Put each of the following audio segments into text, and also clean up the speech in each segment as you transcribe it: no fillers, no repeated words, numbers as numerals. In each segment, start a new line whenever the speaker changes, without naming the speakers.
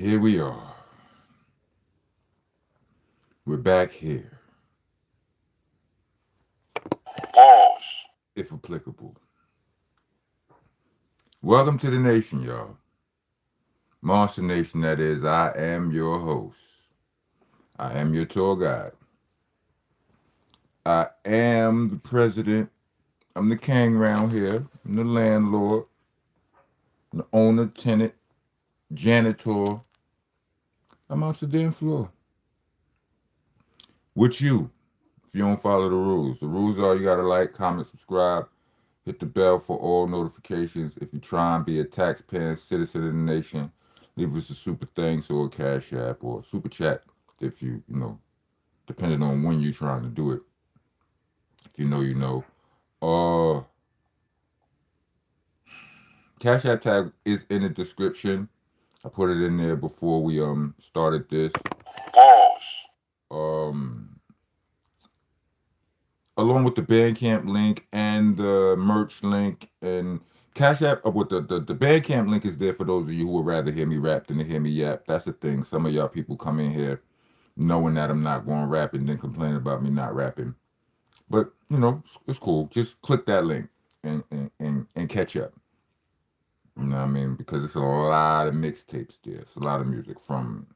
Here we are. We're back here,
Pause.
if applicable. Welcome to the nation, y'all. Monster Nation, that is. I am your host. I am your tour guide. I am the president. I'm the king round here. I'm the landlord, the owner, tenant, janitor. I'm out the damn floor. With you, if you don't follow the rules. The rules are you gotta like, comment, subscribe, hit the bell for all notifications. If you try and be a taxpaying citizen of the nation, leave us a super thanks or a cash app or a super chat if depending on when you're trying to do it. If you know, you know. Uh, Cash app tag is in the description. I put it in there before we started this.
Pause.
Um, Along with the Bandcamp link and the merch link and Cash App. With the Bandcamp link is there for those of you who would rather hear me rap than to hear me yap. That's the thing. Some of y'all people come in here knowing that I'm not going to rap and then complain about me not rapping. But it's cool. Just click that link and catch up. You know what I mean? Because it's a lot of mixtapes there. It's a lot of music from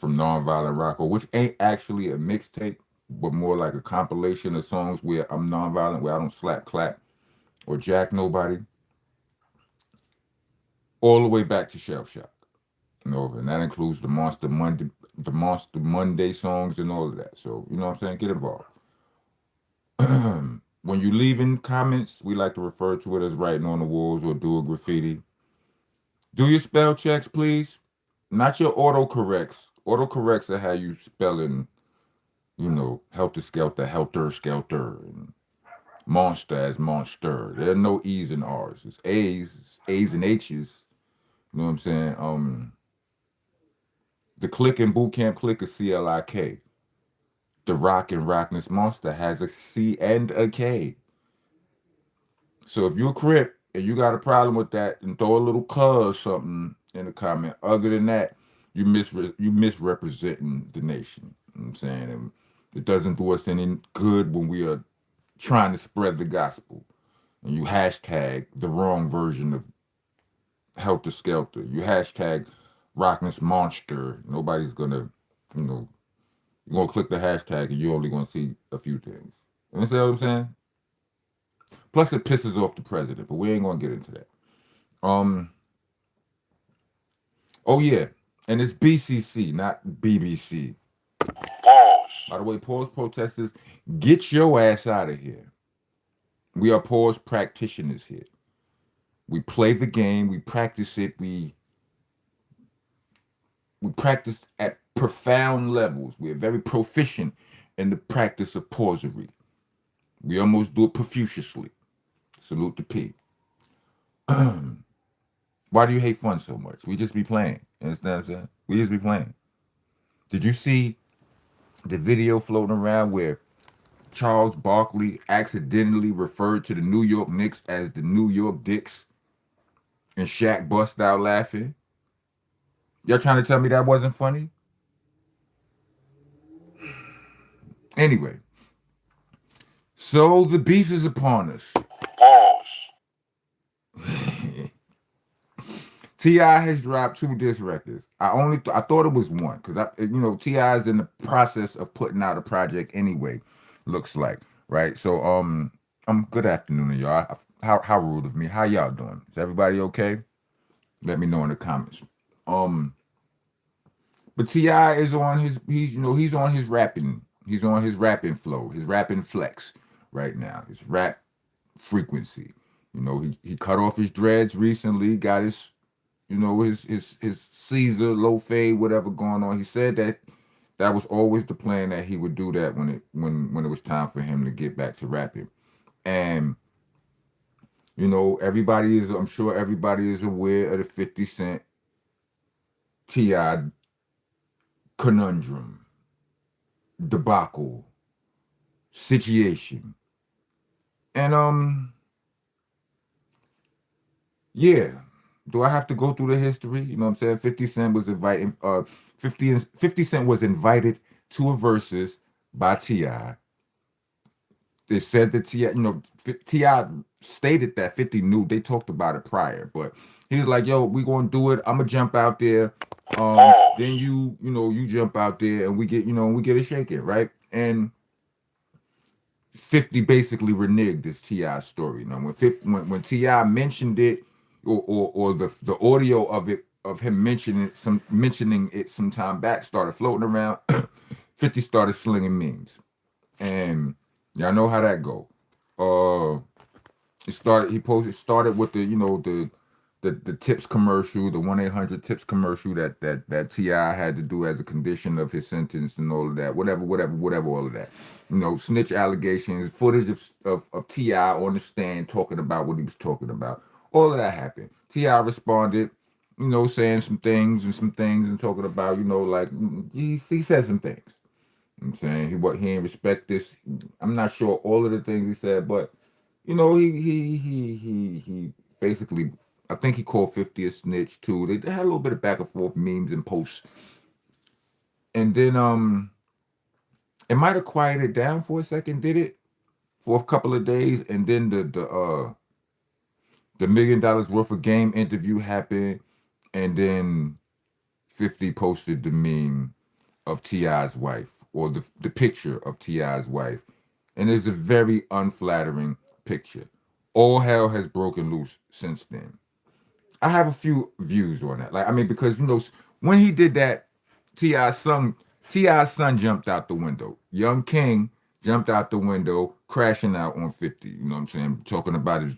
nonviolent rock, or which ain't actually a mixtape, but more like a compilation of songs where I'm nonviolent, where I don't slap, clap, or jack nobody, all the way back to Shell Shock. And that includes the Monster Monday songs and all of that. So you know what I'm saying? Get involved. When you leave in comments, we like to refer to it as writing on the walls or do a graffiti. Do your spell checks, please. Not your autocorrects. Autocorrects are how you spelling, helter skelter, helter skelter, and monster as monster. There are no E's and R's. It's A's and H's. You know what I'm saying? The click and boot camp click is CLIK. The rock and rockness monster has a C and a K. So if you're a crip and you got a problem with that, then throw a little cuz something in the comment. Other than that, you misrepresenting the nation. You know what I'm saying? And it doesn't do us any good when we are trying to spread the gospel. And you hashtag the wrong version of Helter Skelter. You hashtag Rockness Monster. Nobody's gonna, you know, you're gonna click the hashtag and you're only gonna see a few things. You understand what I'm saying? Plus, it pisses off the president, but we ain't gonna get into that. Um. Oh yeah, and it's BCC, not BBC.
Pause.
By the way, pause protesters, get your ass out of here. We are pause practitioners here. We play the game. We practice it. We practice at profound levels. We are very proficient in the practice of pausery. We almost do it profusely. Salute the P. Why do you hate fun so much? We just be playing. You understand what I'm saying? We just be playing. Did you see the video floating around where Charles Barkley accidentally referred to the New York Knicks as the New York Dicks and Shaq bust out laughing? Y'all trying to tell me that wasn't funny? Anyway, so the beef is upon us.
Pause.
Ti has dropped two diss records. I thought it was one because Ti is in the process of putting out a project anyway. Looks like right. So good afternoon, y'all. How rude of me. How y'all doing? Is everybody okay? Let me know in the comments. Um, but Ti is on he's on his rapping. He's on his rapping flow, his rapping flex right now. His rap frequency. He cut off his dreads recently. Got his Caesar low fade, whatever going on. He said that was always the plan, that he would do that when it was time for him to get back to rapping. And I'm sure everybody is aware of the 50 Cent Ti conundrum, debacle, situation. And yeah. Do I have to go through the history? You know what I'm saying? 50 Cent was inviting 50 Cent was invited to a versus by T.I. They said that T.I., T.I. stated that 50 knew. They talked about it prior, but he was like, yo, we gonna do it. I'm gonna jump out there. Then
Pause.
you jump out there and we get it shaking, right? And 50 basically reneged this Ti story. Now, when Ti mentioned it, or the audio of it of him mentioning it some time back started floating around, 50 started slinging memes, and y'all know how that go. Uh, it started with the tips commercial, the 1-800 tips commercial that Ti had to do as a condition of his sentence and all of that, whatever, all of that. Snitch allegations, footage of Ti on the stand talking about what he was talking about. All of that happened. Ti responded, saying some things and talking about, like he said some things. I'm saying he didn't respect this. I'm not sure all of the things he said, but he basically, I think he called 50 a snitch too. They had a little bit of back and forth memes and posts, and then it might have quieted down for a second, did it? For a couple of days, and then the $1 million worth of game interview happened, and then 50 posted the meme of Ti's wife, or the picture of Ti's wife, and it's a very unflattering picture. All hell has broken loose since then. I have a few views on that. Like, I mean, because when he did that, Ti's son, Ti's son jumped out the window. Young King jumped out the window, crashing out on 50. You know what I'm saying? Talking about his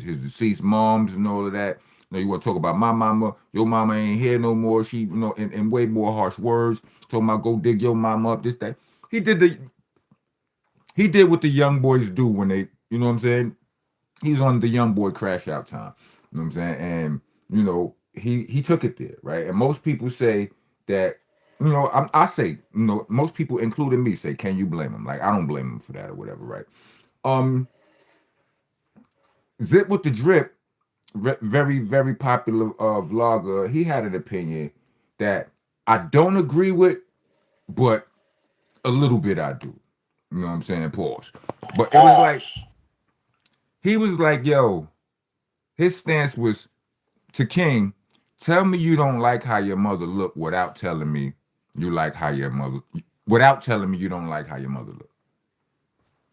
deceased moms and all of that. You want to talk about my mama? Your mama ain't here no more. She, in way more harsh words. Talking about go dig your mama up. This that. He did the he did what the young boys do when they, you know what I'm saying? He's on the young boy crash out time. You know what I'm saying? And he took it there, right? And most people say that, I say, most people, including me, say, can you blame him? Like, I don't blame him for that or whatever, right? Um, Zip with the drip, very very popular vlogger. He had an opinion that I don't agree with, but a little bit I do. You know what I'm saying? Pause. But it was like
Pause.
he was like, yo, his stance was to King, tell me you don't like how your mother look without telling me you like how your mother without telling me you don't like how your mother look.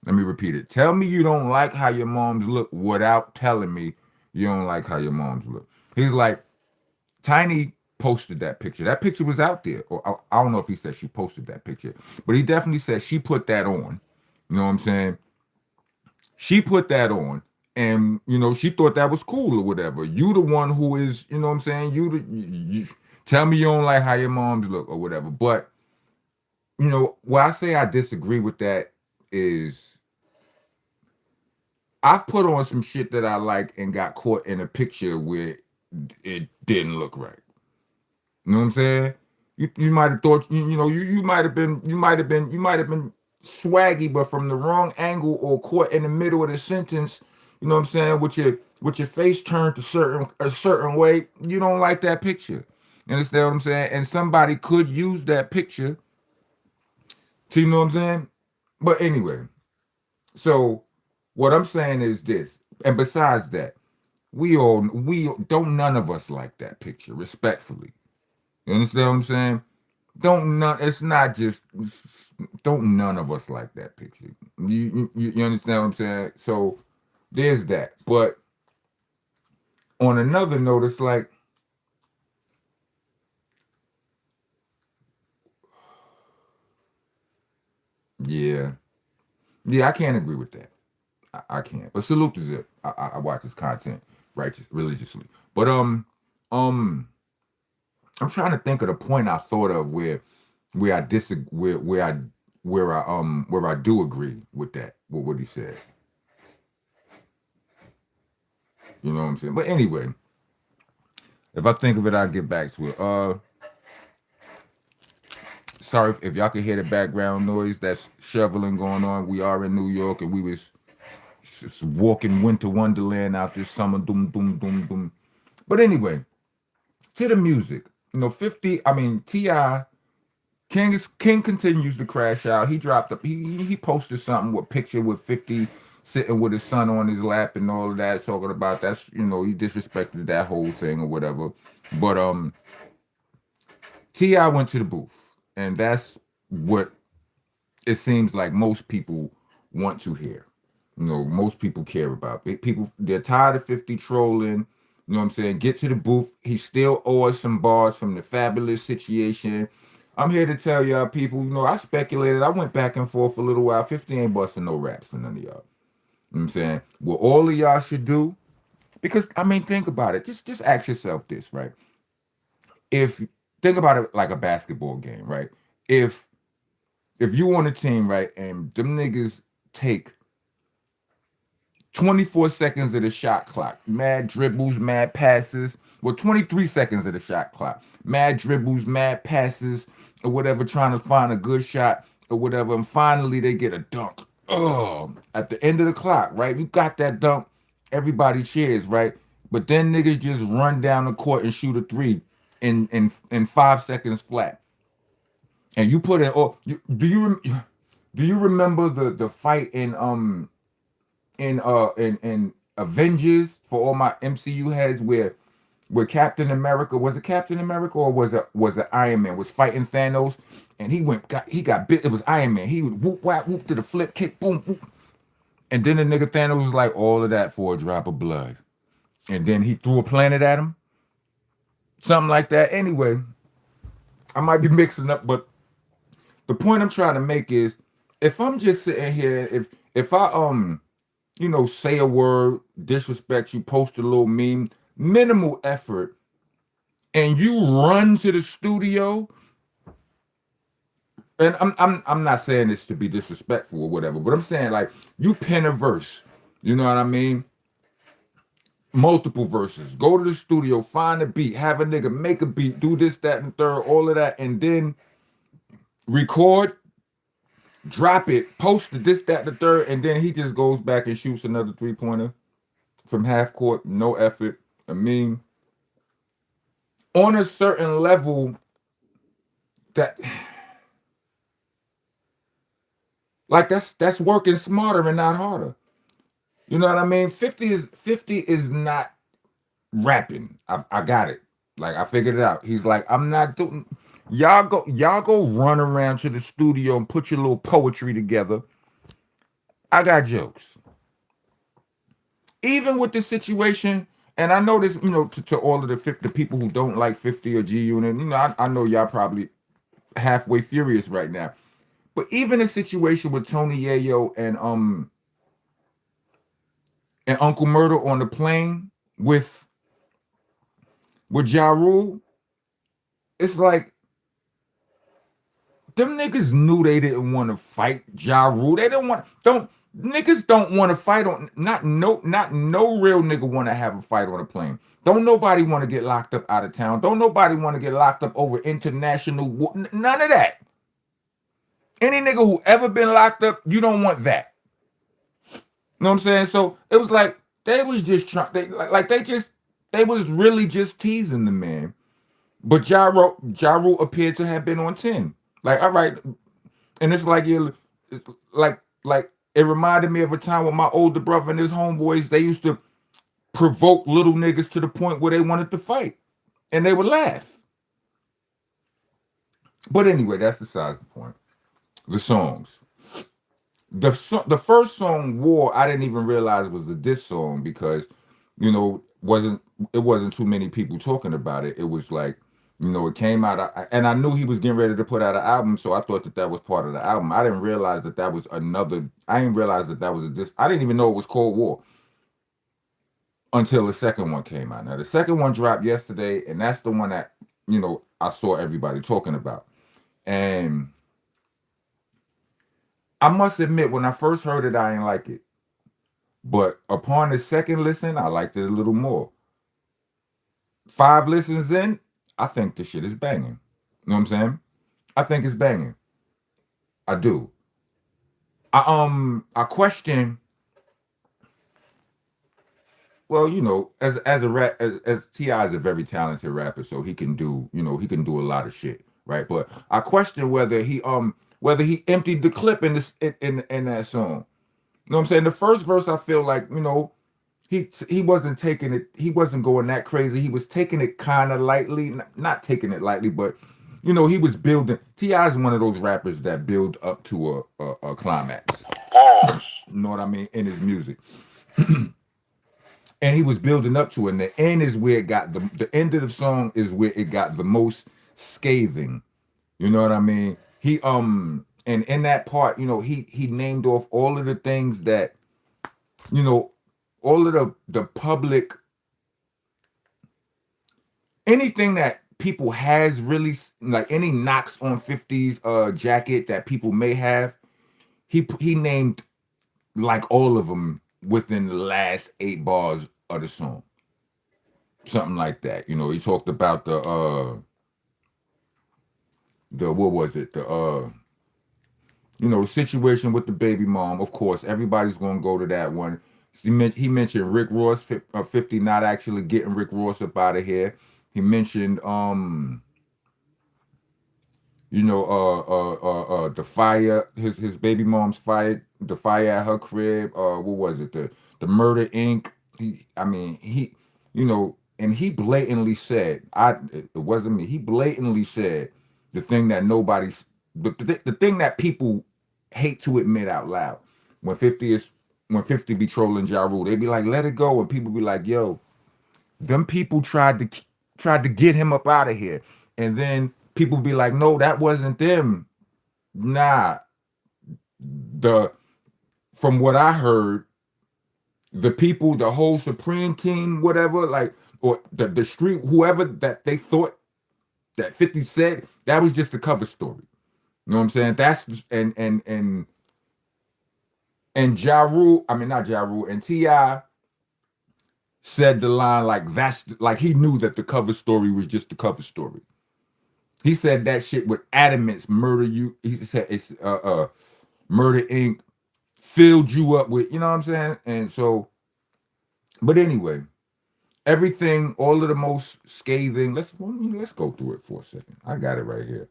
Let me repeat it. Tell me you don't like how your moms look without telling me you don't like how your moms look. He's like, Tiny posted that picture. That picture was out there. Or I don't know if he said she posted that picture, but he definitely said she put that on. You know what I'm saying? She put that on, and she thought that was cool or whatever. You the one who is, you know what I'm saying? You tell me you don't like how your moms look or whatever. But where I say I disagree with that is I've put on some shit that I like and got caught in a picture where it didn't look right. You know what I'm saying? You might have thought you might have been swaggy, but from the wrong angle or caught in the middle of the sentence. You know what I'm saying? With your face turned to a certain way, you don't like that picture. You understand what I'm saying? And somebody could use that picture to, you know what I'm saying? But anyway, so what I'm saying is this, and besides that, we don't none of us like that picture, respectfully. You understand what I'm saying? Don't none. It's not just. Don't none of us like that picture. You understand what I'm saying? So there's that. But on another note, it's like, yeah, yeah, I can't agree with that. I can't. But salute to Zip. I watch his content religiously. But um, I'm trying to think of the point I thought of where I disagree where I do agree with that with what he said. You know what I'm saying? But anyway, if I think of it, I'll get back to it. Sorry if y'all can hear the background noise. That's shoveling going on. We are in New York, and we was just walking winter wonderland out this summer. Doom, doom, doom, doom. But anyway, to the music. 50. I mean, Ti King continues to crash out. He dropped up. He posted something with picture with 50 sitting with his son on his lap and all of that, talking about that's he disrespected that whole thing or whatever. But Ti went to the booth, and that's what it seems like most people want to hear. Most people care about. People, they're tired of 50 trolling. You know what I'm saying? Get to the booth. He still owes some bars from the fabulous situation. I'm here to tell y'all people, I speculated. I went back and forth a little while. 50 ain't busting no raps for none of y'all. You know what I'm saying? What all of y'all should do, because I mean, think about it. Just ask yourself this, right? If think about it like a basketball game, right? If if you on a team, right, and them niggas take 24 seconds of the shot clock. Mad dribbles, mad passes. Well, 23 seconds of the shot clock. Mad dribbles, mad passes, or whatever, trying to find a good shot or whatever. And finally, they get a dunk. Oh, at the end of the clock, right? You got that dunk. Everybody cheers, right? But then niggas just run down the court and shoot a three in 5 seconds flat. And you put it. Oh, do you remember the fight in Avengers for all my MCU heads where Captain America, was it Captain America or was it Iron Man was fighting Thanos, and he got bit. It was Iron Man. He would whoop whap whoop to the flip kick boom whoop, and then the nigga Thanos was like, all of that for a drop of blood, and then he threw a planet at him, something like that. Anyway, I might be mixing up, but the point I'm trying to make is, if I'm just sitting here, if I say a word, disrespect you, post a little meme, minimal effort, and you run to the studio, and I'm not saying this to be disrespectful or whatever, but I'm saying like you pen a verse, you know what I mean? Multiple verses. Go to the studio, find a beat, have a nigga make a beat, do this, that, and third, all of that, and then record, drop it, post the this, that, the third, and then he just goes back and shoots another 3-pointer from half court, no effort. I mean, on a certain level, that like that's working smarter and not harder. You know what I mean? 50 is not rapping. I got it. Like I figured it out. He's like, I'm not doing. Y'all go run around to the studio and put your little poetry together. I got jokes. Even with the situation, and I know this, to all of the people who don't like 50 or G Unit, I know y'all probably halfway furious right now. But even a situation with Tony Yayo and Uncle Murder on the plane with Ja Rule, it's like them niggas knew they didn't want to fight Ja Rule. They don't niggas don't want to fight on not no real nigga want to have a fight on a plane. Don't nobody want to get locked up out of town. Don't nobody want to get locked up over international none of that. Any nigga who ever been locked up, you don't want that. You know what I'm saying? So it was like they was just trying. They was really just teasing the man. But Ja Rule appeared to have been on 10. Like, all right, and it's like like it reminded me of a time when my older brother and his homeboys, they used to provoke little niggas to the point where they wanted to fight, and they would laugh. But anyway, that's besides the point. The songs. The first song, War, I didn't even realize was a diss song because wasn't it wasn't too many people talking about it. It was like, it came out, and I knew he was getting ready to put out an album, so I thought that was part of the album. I didn't realize that was another. I didn't realize that was a diss. I didn't even know it was called War until the second one came out. Now the second one dropped yesterday, and that's the one that I saw everybody talking about. And I must admit, when I first heard it, I didn't like it. But upon the second listen, I liked it a little more. 5 listens in, I think this shit is banging. You know what I'm saying? I think it's banging. I do. I question. well, as a rap as Ti is a very talented rapper, so he can do he can do a lot of shit, right? But I question whether he emptied the clip in this in that song. You know what I'm saying? The first verse, I feel like he wasn't taking it, he wasn't going that crazy. He was taking it kind of lightly, not taking it lightly, but he was building. Ti is one of those rappers that build up to a climax.
pause,
You know what I mean in his music, and he was building up to it. And the end is where it got the end of the song is where it got the most scathing. You know what I mean? And in that part, he named off all of the things that you know all of the public, anything that people has really like any knocks on 50's jacket that people may have. He named like all of them within the last 8 bars of the song, something like that. He talked about the what was it, the situation with the baby mom. Of course, everybody's gonna go to that one. He mentioned Rick Ross, 50 not actually getting Rick Ross up out of here. He mentioned the fire, his baby mom's fire, the fire at her crib. What was it? The Murder Inc. And he blatantly said, it wasn't me. He blatantly said the thing that nobody's, the thing that people hate to admit out loud. When 50 be trolling Ja Rule, they be like, let it go, and people be like, yo, them people tried to get him up out of here, and then people be like, no, that wasn't them. Nah, the from what I heard, the people, the whole Supreme team, whatever, like, or the street, whoever that they thought that 50 said, that was just a cover story. You know what I'm saying? That's and Ja Rule, I mean not Ja Rule, and Ti said the line like that's like he knew that the cover story was just the cover story. He said that shit with adamance, murder you. He said it's Murder Inc. filled you up with, you know what I'm saying? And so, but anyway, everything, all of the most scathing. Let's go through it for a second. I got it right here.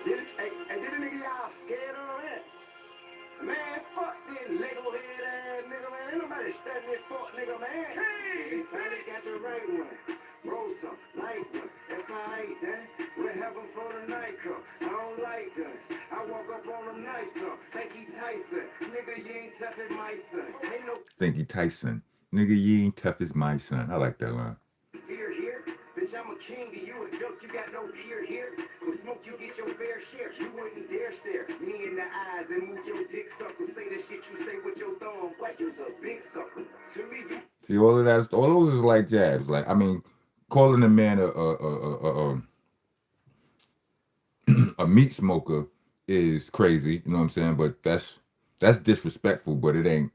Hey, did a nigga y'all scared of that? Man, fuck this Lego head ass nigga, man. Ain't nobody studying this fuck nigga, man. They finally got the right one. Roll some, light one. That's alright, then. We're having fun tonight, come. I don't like guns. I walk up on them nice, son. Think he Tyson. Nigga, you ain't tough as my son. Ain't no
Think he Tyson. Nigga, you ain't tough as my son. I like that line.
fear here. Bitch, I'm a king and you a joke. You got no peer here. With smoke, you get your fair share. You wouldn't dare stare me in the eyes and move your dick sucker. Say the shit you say with your thumb like you's a big sucker. To me, you
See, all of that, all those is like jabs. Like, I mean, calling a man a meat smoker is crazy. You know what I'm saying? But that's disrespectful. But it ain't.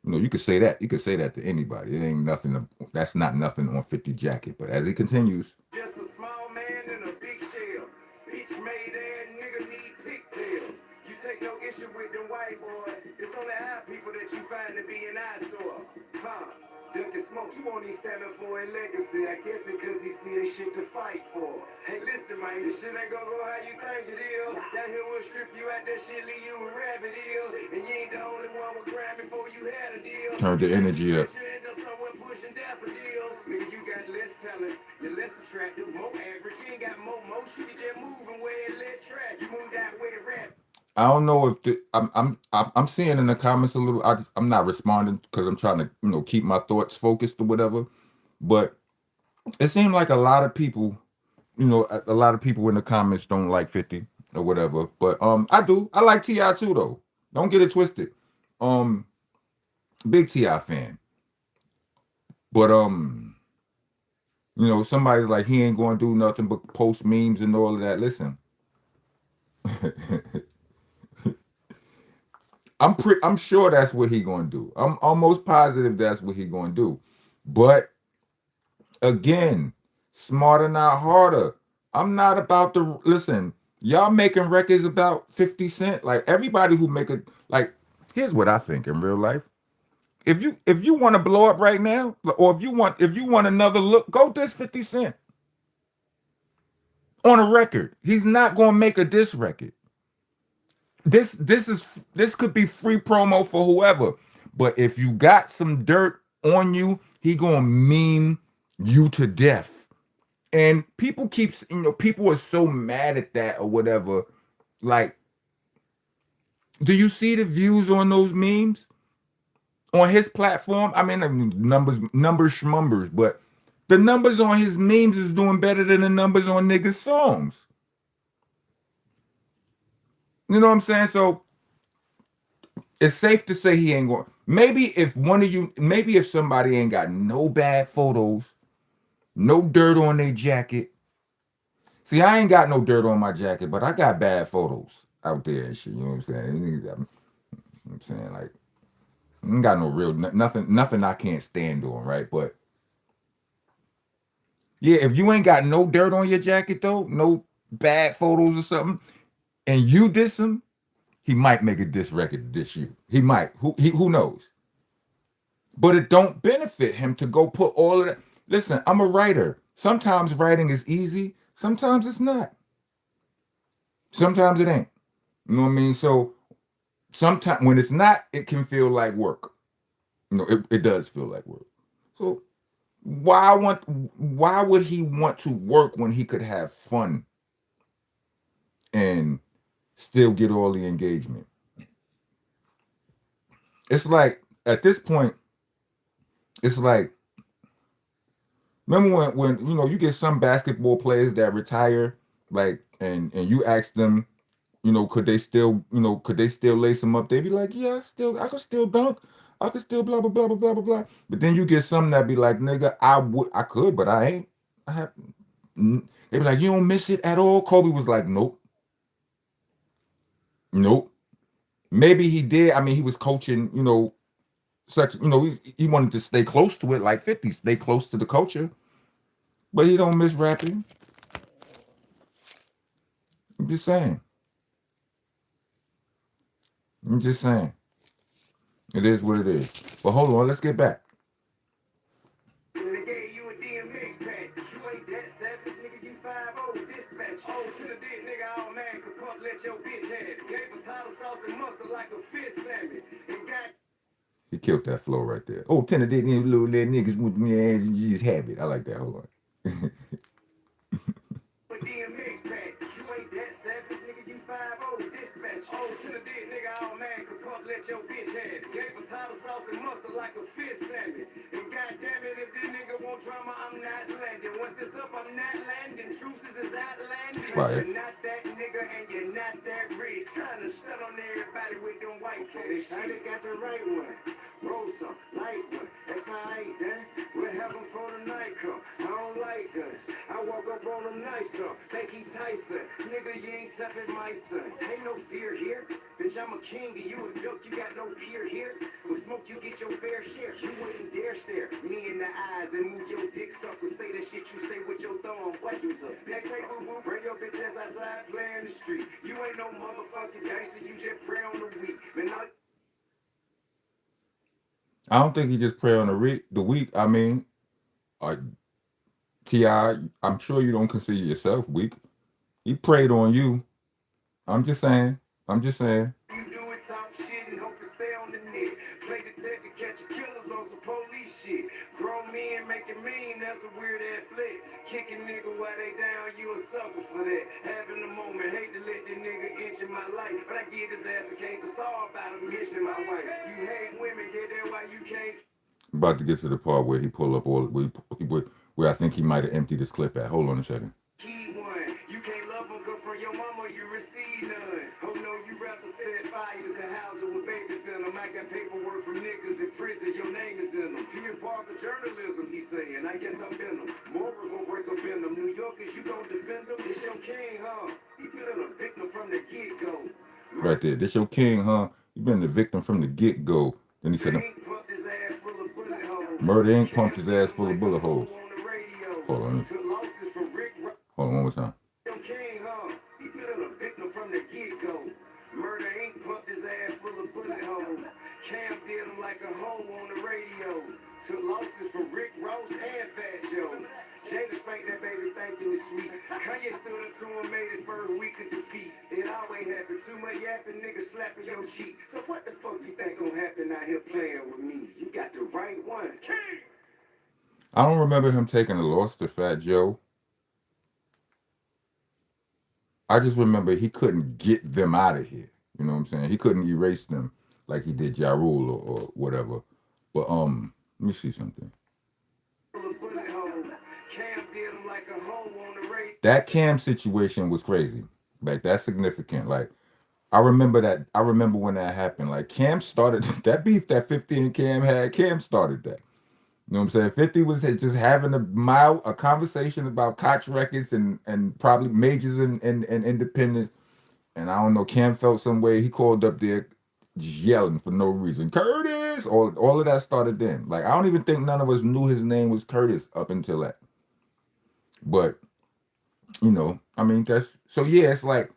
You could say that. You could say that to anybody. It ain't nothing. That's not nothing on 50 jacket. But as he continues,
just a small man in a big shell. Bitch made ass nigga need pigtails. You take no issue with them white boys. It's only our people that you find to be an eyesore. Huh? Dunkin' Smoke, you won't even stand up for a legacy. I guess it cause he see a shit to fight for. Hey, listen, man, this shit ain't gonna go how you think it is. That here will strip you out that shit, leave you with rabbit ears. And you ain't the only one with crime before you had a deal.
turn the energy up.
You end up somewhere pushing daffodils. Nigga, you got less talent, you're less attractive, more average. You ain't got more motion, you just moving where it let track. You move that way rap.
I don't know if I'm seeing in the comments a little. I'm not responding because I'm trying to keep my thoughts focused or whatever. But it seemed like a lot of people, a lot of people in the comments don't like 50 or whatever. But I do. I like Ti too though. Don't get it twisted. Um, big Ti fan. But somebody's like he ain't going to do nothing but post memes and all of that. Listen. I'm sure that's what he gonna do. I'm almost positive that's what he gonna do. But again, smarter not harder. I'm not about to listen. Y'all making records about 50 Cent. Like everybody who make it like here's what I think in real life. If you want to blow up right now, or if you want another look, go diss 50 Cent on a record. He's not gonna make a diss record. This could be free promo for whoever. But if you got some dirt on you, he gonna meme you to death. And people are so mad at that or whatever. Like, do you see the views on those memes on his platform? I mean, numbers schmumbers, but the numbers on his memes is doing better than the numbers on niggas' songs. You know what I'm saying? So it's safe to say he ain't going. Maybe if somebody ain't got no bad photos, no dirt on their jacket. See, I ain't got no dirt on my jacket, but I got bad photos out there and shit. You know what I'm saying? I'm saying, like, I ain't got no real nothing I can't stand on, right? But yeah, if you ain't got no dirt on your jacket though, no bad photos or something, and you diss him, he might make a diss record to diss you. He might. Who knows? But it don't benefit him to go put all of that. Listen, I'm a writer. Sometimes writing is easy. Sometimes it's not. Sometimes it ain't. You know what I mean? So sometimes when it's not, it can feel like work. It does feel like work. So why would he want to work when he could have fun and still get all the engagement? It's like at this point, it's like, remember when you get some basketball players that retire, like, and you ask them, could they still lace them up? They be like, yeah, I could still dunk, I could still blah blah blah blah blah blah blah. But then you get some that be like, nigga, I could, but I ain't. I have. They be like, you don't miss it at all. Kobe was like, nope, nope. Maybe he did. I mean, he was coaching. He wanted to stay close to it, like 50, stay close to the culture. But he don't miss rapping. I'm just saying. I'm just saying. It is what it is. But hold on, let's get back.
They gave you a DMX pack. You ain't that savage, nigga. You 5-0 dispatch. Oh, to the dick, nigga. All man could pump, let your bitch have it. Gave a tartar sauce and mustard like a fish salmon. And got
He killed that flow right there. Oh, Tenor did these little niggas with me and you just have it. I like that. Hold on.
a DMX pack. You ain't that savage, nigga. You 5-0 dispatch. Oh, to the dick, nigga. All man could pump, let your bitch have it. Gave a tartar sauce and mustard like a fish salmon. And goddamn it, if this nigga want drama, I'm not landing. Once it's up, I'm not landing. Truth is outlandish.
Fire.
You're not that nigga and you're not that rich. Trying to shut on everybody with them white folks. I got the right one. Roll some, light one. That's how I eat that. We're having for the night come. I don't like guns. I woke up on them nice son. Think he Tyson. Nigga, you ain't tough as my son. Ain't no fear here. Bitch, I'm a king and you a duck. You got no peer here. With smoke, you get your fair share. You wouldn't dare stare me in the eyes and move your dick sucker. Say that shit you say with your thumb. What you say? Next say boo boo. Bring your bitch ass outside, play in the street. You ain't no motherfucking gangster. You just pray on the weak. Man,
I don't think he just pray on the weak. I mean, T.I., I'm sure you don't consider yourself weak. He prayed on you. I'm just saying. I'm just saying.
you do it, talk shit, and hope to stay on the net. Play detective, catch killers on some police shit. Grown men making mean, that's a weird ass flick. Kicking nigga while they down, you a sucker for that. Having a moment, hate to let the nigga inch in my life. But I give his ass a cake to solve about him missing my wife. You hate women, get that why you can't.
About to get to the part where he pull up where I think he might have emptied his clip at. Hold on a second.
Key one, you can't love them, cause from your mama you receive none. Oh no, you rather set fires and houses with babies in them. I got paperwork from niggas in prison, your name is in them. Peter Parker journalism, he saying, I guess I'm in them. Morals gon' break up in them. New Yorkers, you gon' defend them. It's your king, huh? He been a victim from the get-go.
Right there. This your king, huh? You been the victim from the get-go. Then he said, Murder Inc. pumped his ass full of bullet holes. Hold on. Hold on one more time.
King, huh? He been a victim from the get-go. Murder Inc. pumped his ass full of bullet holes. Cam did him like a hoe on the Kanye stood up to him, made his first week of defeat. It always happen. Too much yapping, nigga slapping your cheeks. So what the fuck you think gonna happen out here playing with me? You got the right one. King!
I don't remember him taking a loss to Fat Joe. I just remember he couldn't get them out of here. You know what I'm saying? He couldn't erase them like he did Ja Rule or whatever. But let me see something. That Cam situation was crazy. Like that's significant. Like I remember that. I remember when that happened. Like Cam started that beef that 50 and Cam had. Cam started that. You know what I'm saying? 50 was just having a conversation about Koch records and probably majors and independent. And I don't know, Cam felt some way. He called up there just yelling for no reason. Curtis! All of that started then. Like I don't even think none of us knew his name was Curtis up until that. But, you know, I mean that's so yeah, it's like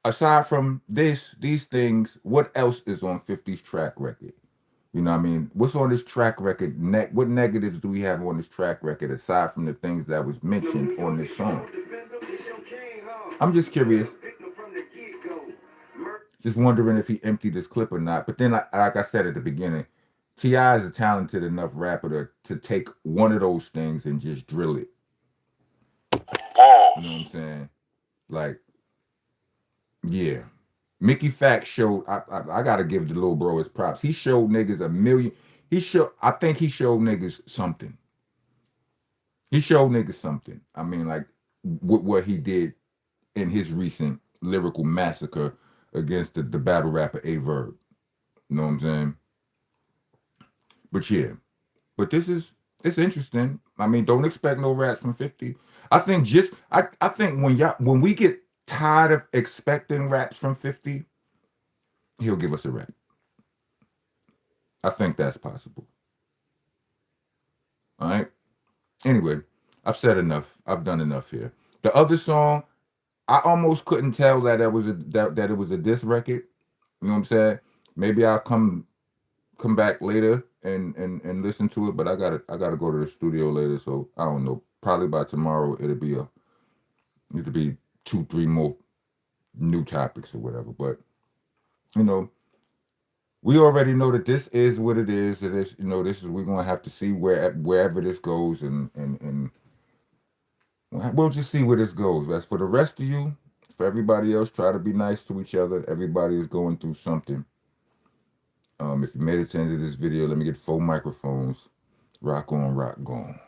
aside from these things, what else is on 50's track record? You know what I mean? What's on this track record? What negatives do we have on this track record aside from the things that was mentioned on this song? I'm just curious. Just wondering if he emptied this clip or not. But then, like I said at the beginning, T.I. is a talented enough rapper to take one of those things and just drill it. You know what I'm saying? Like, yeah. Mickey Fax showed. I gotta give the little bro his props. He showed niggas a million. I think he showed niggas something. He showed niggas something. I mean, like what he did in his recent lyrical massacre against the battle rapper A Verb. You know what I'm saying? But yeah. But it's interesting. I mean, don't expect no raps from 50. I think I think when we get tired of expecting raps from 50, he'll give us a rap. I think that's possible. All right. Anyway, I've said enough. I've done enough here. The other song, I almost couldn't tell that it was a diss record. You know what I'm saying? Maybe I'll come back later and listen to it, but I gotta go to the studio later, so I don't know. Probably by tomorrow it'll be 2-3 more new topics or whatever. But you know, we already know that this is what it is. It is, you know, this is we're gonna have to see wherever this goes and we'll just see where this goes. As for the rest of you, for everybody else, try to be nice to each other. Everybody is going through something. If you made it to the end of this video, let me get 4 microphones. Rock on, rock gone.